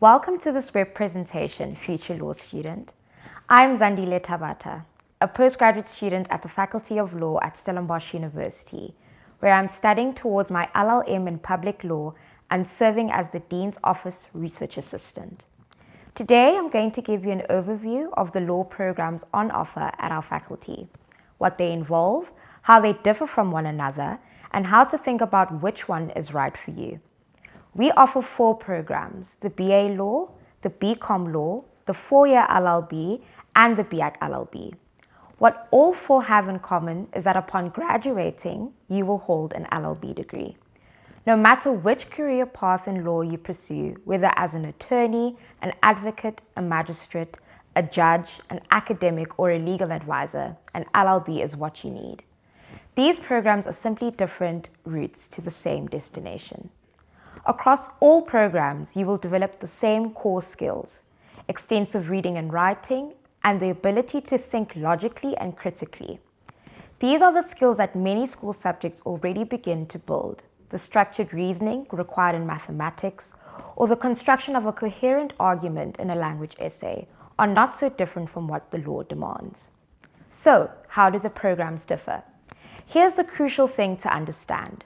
Welcome to this web presentation, Future Law Student. I'm Zandile Tabata, a postgraduate student at the Faculty of Law at Stellenbosch University, where I'm studying towards my LLM in Public Law and serving as the Dean's Office Research Assistant. Today, I'm going to give you an overview of the law programs on offer at our faculty, what they involve, how they differ from one another, and how to think about which one is right for you. We offer 4 programs: the BA Law, the BCom Law, the 4-year LLB, and the BAc LLB. What all 4 have in common is that upon graduating, you will hold an LLB degree. No matter which career path in law you pursue, whether as an attorney, an advocate, a magistrate, a judge, an academic, or a legal advisor, an LLB is what you need. These programs are simply different routes to the same destination. Across all programs, you will develop the same core skills: extensive reading and writing, and the ability to think logically and critically. These are the skills that many school subjects already begin to build. The structured reasoning required in mathematics, or the construction of a coherent argument in a language essay, are not so different from what the law demands. So, how do the programs differ? Here's the crucial thing to understand.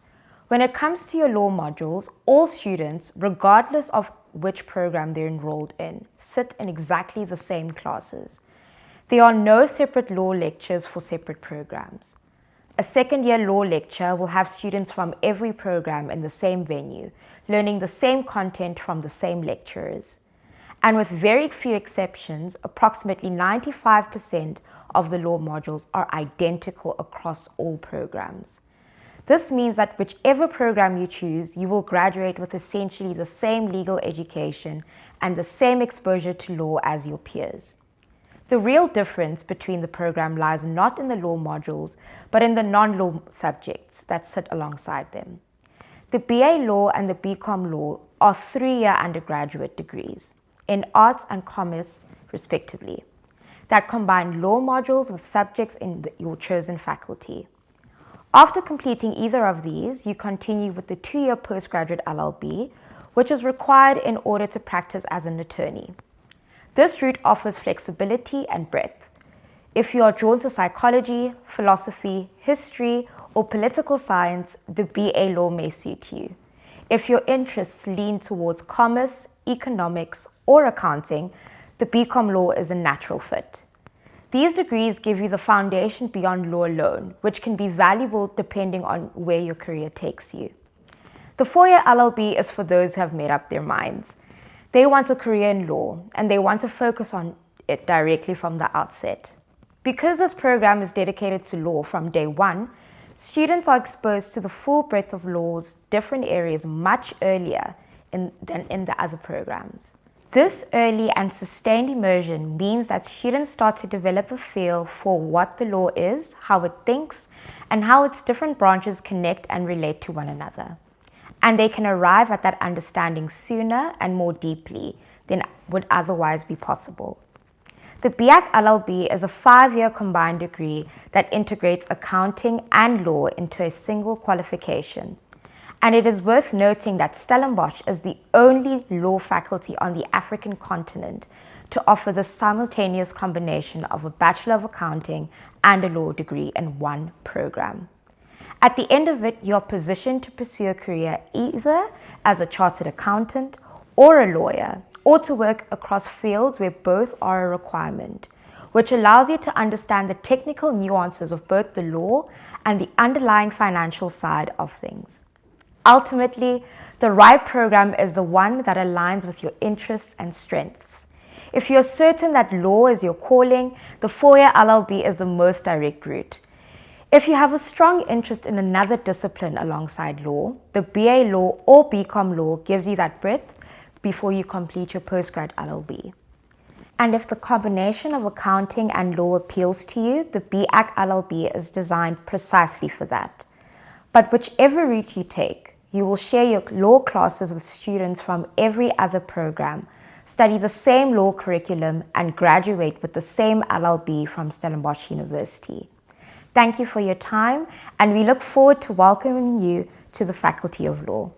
When it comes to your law modules, all students, regardless of which program they're enrolled in, sit in exactly the same classes. There are no separate law lectures for separate programs. A second-year law lecture will have students from every program in the same venue, learning the same content from the same lecturers. And with very few exceptions, approximately 95% of the law modules are identical across all programs. This means that whichever program you choose, you will graduate with essentially the same legal education and the same exposure to law as your peers. The real difference between the program lies not in the law modules, but in the non-law subjects that sit alongside them. The BA Law and the BCom Law are 3-year undergraduate degrees in arts and commerce, respectively, that combine law modules with subjects in your chosen faculty. After completing either of these, you continue with the 2-year postgraduate LLB, which is required in order to practice as an attorney. This route offers flexibility and breadth. If you are drawn to psychology, philosophy, history, or political science, the BA Law may suit you. If your interests lean towards commerce, economics, or accounting, the BCom Law is a natural fit. These degrees give you the foundation beyond law alone, which can be valuable depending on where your career takes you. The 4-year LLB is for those who have made up their minds. They want a career in law, and they want to focus on it directly from the outset. Because this program is dedicated to law from day one, students are exposed to the full breadth of law's different areas much earlier than in the other programs. This early and sustained immersion means that students start to develop a feel for what the law is, how it thinks, and how its different branches connect and relate to one another. And they can arrive at that understanding sooner and more deeply than would otherwise be possible. The BAc LLB is a 5-year combined degree that integrates accounting and law into a single qualification. And it is worth noting that Stellenbosch is the only law faculty on the African continent to offer the simultaneous combination of a Bachelor of Accounting and a law degree in one program. At the end of it, you are positioned to pursue a career either as a chartered accountant or a lawyer, or to work across fields where both are a requirement, which allows you to understand the technical nuances of both the law and the underlying financial side of things. Ultimately, the right program is the one that aligns with your interests and strengths. If you're certain that law is your calling, the 4-year LLB is the most direct route. If you have a strong interest in another discipline alongside law, the BA Law or BCom Law gives you that breadth before you complete your postgrad LLB. And if the combination of accounting and law appeals to you, the BAc LLB is designed precisely for that. But whichever route you take, you will share your law classes with students from every other program, study the same law curriculum, and graduate with the same LLB from Stellenbosch University. Thank you for your time, and we look forward to welcoming you to the Faculty of Law.